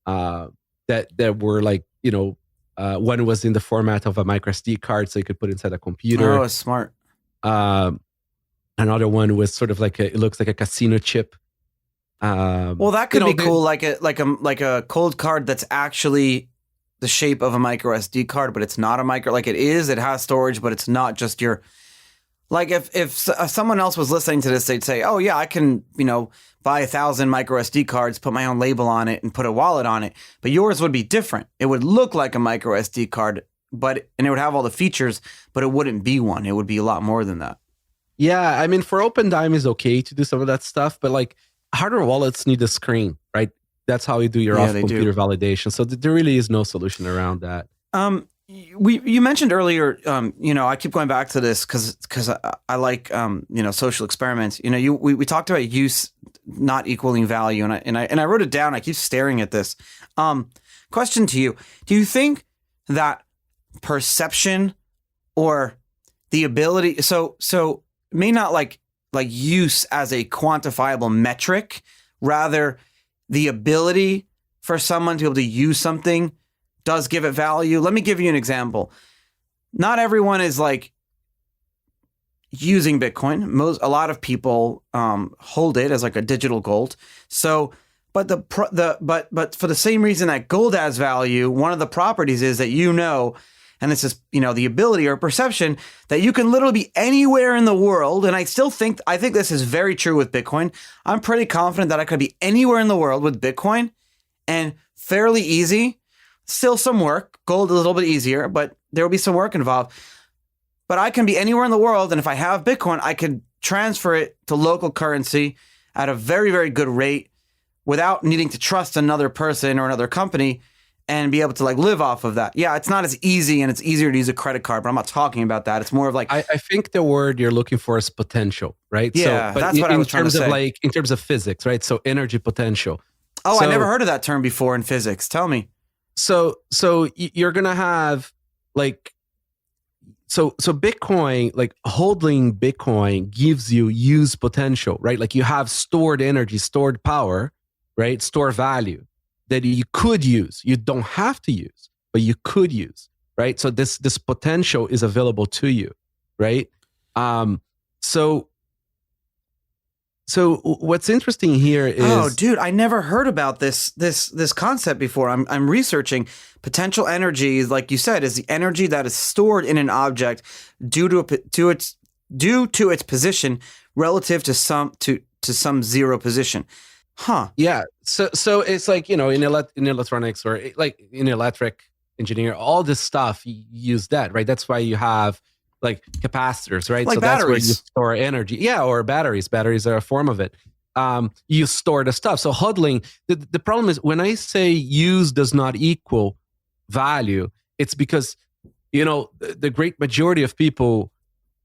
that were like, one was in the format of a micro SD card, so you could put inside a computer. Oh, smart. Another one was sort of like it looks like a casino chip. Well, that could be cool, like a cold card that's actually the shape of a micro SD card, but it's not a micro. Like it has storage, but it's not just your. Like if someone else was listening to this, they'd say, "Oh yeah, I can buy 1,000 micro SD cards, put my own label on it, and put a wallet on it." But yours would be different. It would look like a micro SD card, and it would have all the features, but it wouldn't be one. It would be a lot more than that. Yeah, I mean, for OpenDime is okay to do some of that stuff, but like hardware wallets need a screen, right? That's how you do your off-computer validation. So there really is no solution around that. You mentioned earlier, I keep going back to this because I like, social experiments. We talked about use not equaling value, and I wrote it down. I keep staring at this. Question to you: do you think that perception or the ability, so may not like use as a quantifiable metric, rather the ability for someone to be able to use something does give it value? Let me give you an example. Not everyone is like using Bitcoin. A lot of people hold it as like a digital gold. So, but but for the same reason that gold has value, one of the properties is that and this is the ability or perception that you can literally be anywhere in the world. And I think this is very true with Bitcoin. I'm pretty confident that I could be anywhere in the world with Bitcoin and fairly easy. Still some work. Gold a little bit easier, but there will be some work involved. But I can be anywhere in the world, and if I have Bitcoin, I could transfer it to local currency at a very, very good rate without needing to trust another person or another company and be able to like live off of that. Yeah, it's not as easy, and it's easier to use a credit card, but I'm not talking about that. It's more of like... I think the word you're looking for is potential, right? Yeah, so, but that's what I was trying to say. In terms of physics, right? So energy potential. Oh, I never heard of that term before in physics. Tell me. So you're going to have like, so Bitcoin, like holding Bitcoin gives you use potential, right? Like you have stored energy, stored power, right? Store value that you could use. You don't have to use, but you could use, right? So this potential is available to you, right? So what's interesting here is, oh, dude, I never heard about this concept before. I'm researching potential energy. Like you said, is the energy that is stored in an object due to its position relative to some zero position. Huh? Yeah. So it's like, in electronics or like in electric engineering, all this stuff you use that, right? That's why you have like capacitors, right? Like so batteries. That's where you store energy. Yeah, or batteries. Batteries are a form of it. You store the stuff. So hodling, the problem is when I say use does not equal value, it's because, the great majority of people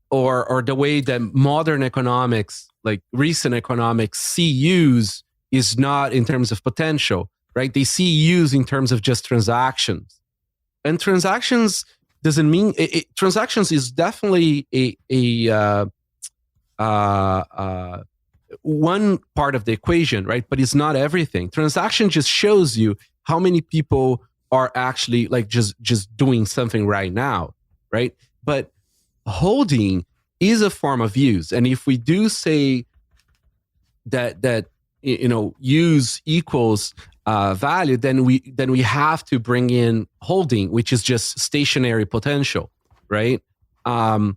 or the way that modern economics, like recent economics, see use is not in terms of potential, right? They see use in terms of just transactions. And transactions doesn't mean transactions is definitely a one part of the equation, right? But it's not everything. Transaction just shows you how many people are actually like just doing something right now, right? But holding is a form of use, and if we do say that use equals value, then we have to bring in holding, which is just stationary potential, right? And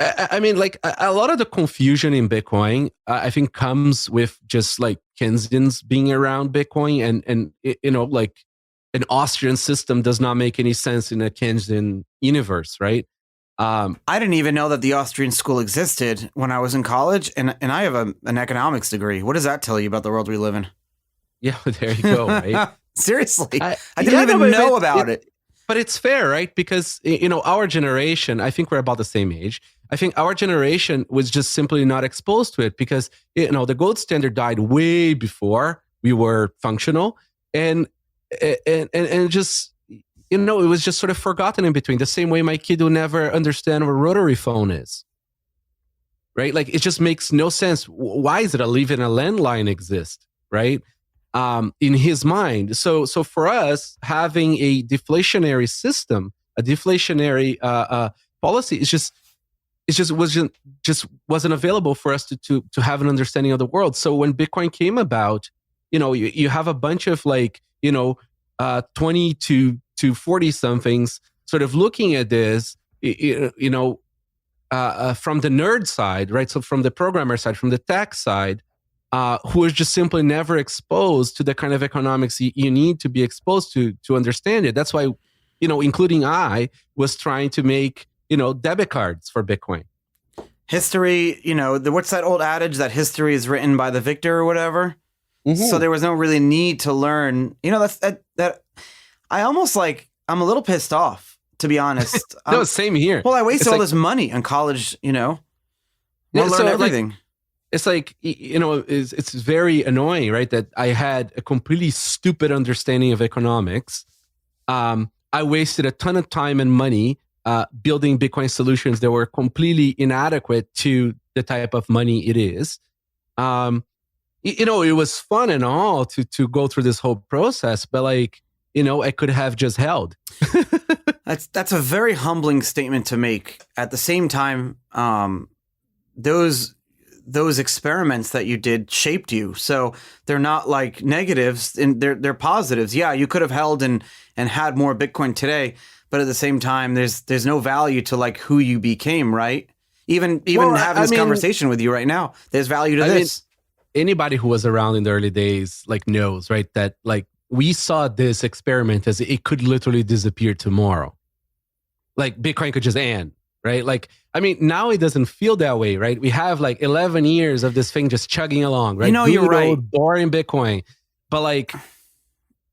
I mean, like a lot of the confusion in Bitcoin, I think comes with just like Keynesians being around Bitcoin, and like an Austrian system does not make any sense in a Keynesian universe, right? I didn't even know that the Austrian school existed when I was in college, and I have an economics degree. What does that tell you about the world we live in? Yeah, there you go, right? Seriously, I didn't even know about it. But it's fair, right? Because, our generation, I think we're about the same age. I think our generation was just simply not exposed to it because, the gold standard died way before we were functional. And just, it was just sort of forgotten in between. The same way my kid will never understand what a rotary phone is, right? Like, it just makes no sense. Why is it even a landline exist, right? In his mind. So for us, having a deflationary system, a deflationary policy, it just wasn't available for us to have an understanding of the world. So when Bitcoin came about, you have a bunch of 20 to 40 somethings sort of looking at this, from the nerd side, right? So from the programmer side, from the tech side, who is just simply never exposed to the kind of economics you need to be exposed to understand it. That's why, including I was trying to make, debit cards for Bitcoin. History, what's that old adage that history is written by the victor or whatever? Mm-hmm. So there was no really need to learn. That I almost I'm a little pissed off, to be honest. No, same here. Well, I wasted all this money on college, learn everything. It's like, it's very annoying, right? That I had a completely stupid understanding of economics. I wasted a ton of time and money building Bitcoin solutions that were completely inadequate to the type of money it is. It was fun and all to go through this whole process, but I could have just held. That's a very humbling statement to make. At the same time, those experiments that you did shaped you. So they're not like negatives, and they're positives. Yeah, you could have held and had more Bitcoin today, but at the same time, there's no value to who you became, right? Even having this conversation with you right now, there's value to this. Anybody who was around in the early days knows, right, that we saw this experiment as it could literally disappear tomorrow. Bitcoin could just end. Right? Now it doesn't feel that way, right? We have 11 years of this thing just chugging along, right? You're right. Boring Bitcoin. But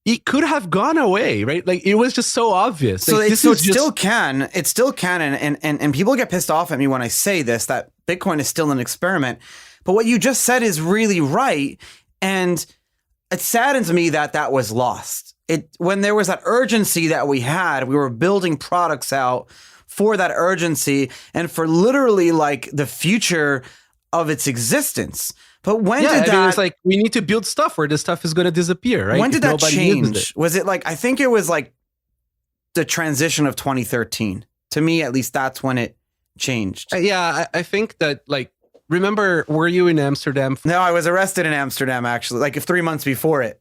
it could have gone away, right? It was just so obvious. It still can, and people get pissed off at me when I say this, that Bitcoin is still an experiment. But what you just said is really right. And it saddens me that was lost. When there was that urgency that we had, we were building products out for that urgency and for literally like the future of its existence. But when did that? It was like, we need to build stuff where this stuff is going to disappear, right? When did that change? Was it like, I think it was like the transition of 2013. To me, at least, that's when it changed. I think that, like, remember, were you in Amsterdam? No, I was arrested in Amsterdam, actually, like 3 months before it.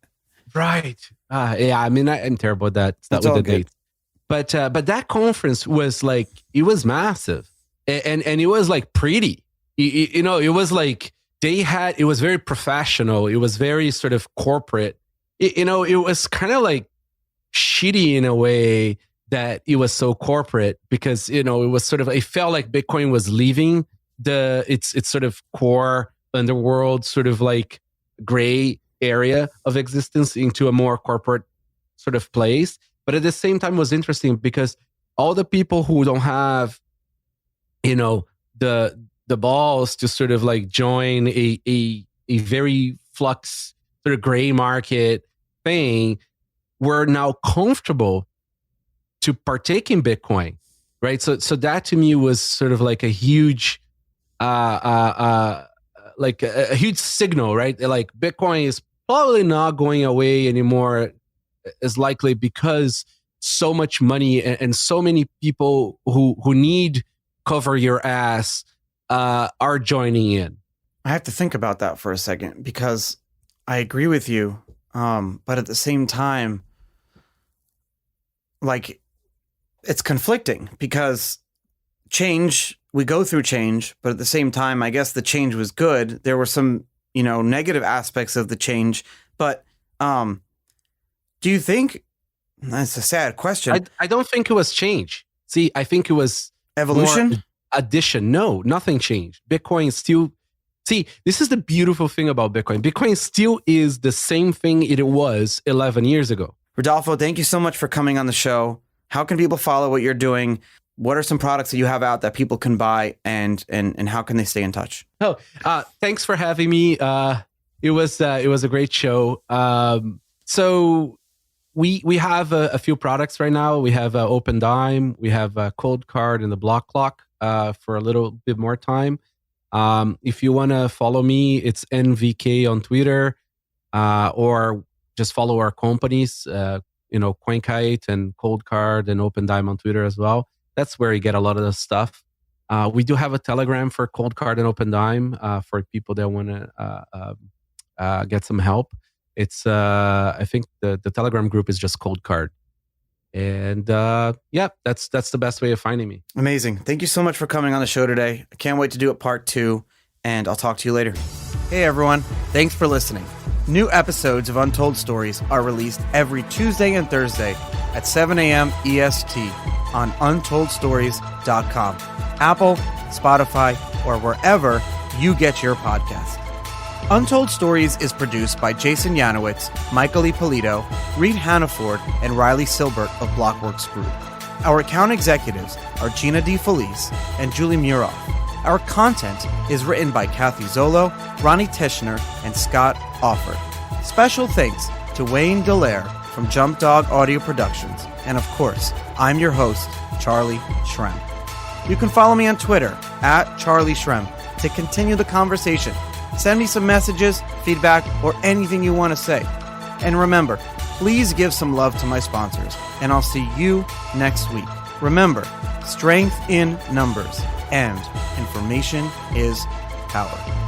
Right. I mean, I'm terrible at that. It's with the dates. But that conference was like, it was massive. And it was like pretty. It was like, it was very professional. It was very sort of corporate. It was kind of like shitty in a way that it was so corporate, because, it was sort of, it felt like Bitcoin was leaving its sort of core underworld, sort of like gray area of existence into a more corporate sort of place. But at the same time, it was interesting because all the people who don't have, the balls to sort of like join a very flux sort of gray market thing were now comfortable to partake in Bitcoin, right? So that to me was sort of like a huge, like a huge signal, right? Like Bitcoin is probably not going away anymore, as likely because so much money and so many people who need cover your ass are joining in. I have to think about that for a second, because I agree with you. But at the same time, like, it's conflicting, because we go through change, but at the same time, I guess the change was good. There were some, negative aspects of the change, but do you think, that's a sad question. I don't think it was change. See, I think it was evolution. Addition. No, nothing changed. Bitcoin still. See, this is the beautiful thing about Bitcoin. Bitcoin still is the same thing it was 11 years ago. Rodolfo, thank you so much for coming on the show. How can people follow what you're doing? What are some products that you have out that people can buy, and how can they stay in touch? Oh, thanks for having me. It was a great show. So we have a few products right now. We have Open Dime, we have Cold Card, and the Block Clock for a little bit more time. If you want to follow me, it's NVK on Twitter, or just follow our companies, Coinkite and Cold Card and Open Dime on Twitter as well. That's where you get a lot of the stuff. We do have a Telegram for Cold Card and Open Dime for people that want to get some help. It's I think the Telegram group is just Cold Card. And that's the best way of finding me. Amazing. Thank you so much for coming on the show today. I can't wait to do it part 2, and I'll talk to you later. Hey everyone, thanks for listening. New episodes of Untold Stories are released every Tuesday and Thursday at 7 a.m. EST on untoldstories.com, Apple, Spotify, or wherever you get your podcast. Untold Stories is produced by Jason Yanowitz, Michael Ippolito, Reed Hannaford, and Riley Silbert of Blockworks Group. Our account executives are Gina DeFelice and Julie Muroff. Our content is written by Kathy Zolo, Ronnie Tishner, and Scott Offord. Special thanks to Wayne Dallaire from Jump Dog Audio Productions. And of course, I'm your host, Charlie Shrem. You can follow me on Twitter at Charlie Shrem to continue the conversation. Send me some messages, feedback, or anything you want to say. And remember, please give some love to my sponsors, and I'll see you next week. Remember, strength in numbers, and information is power.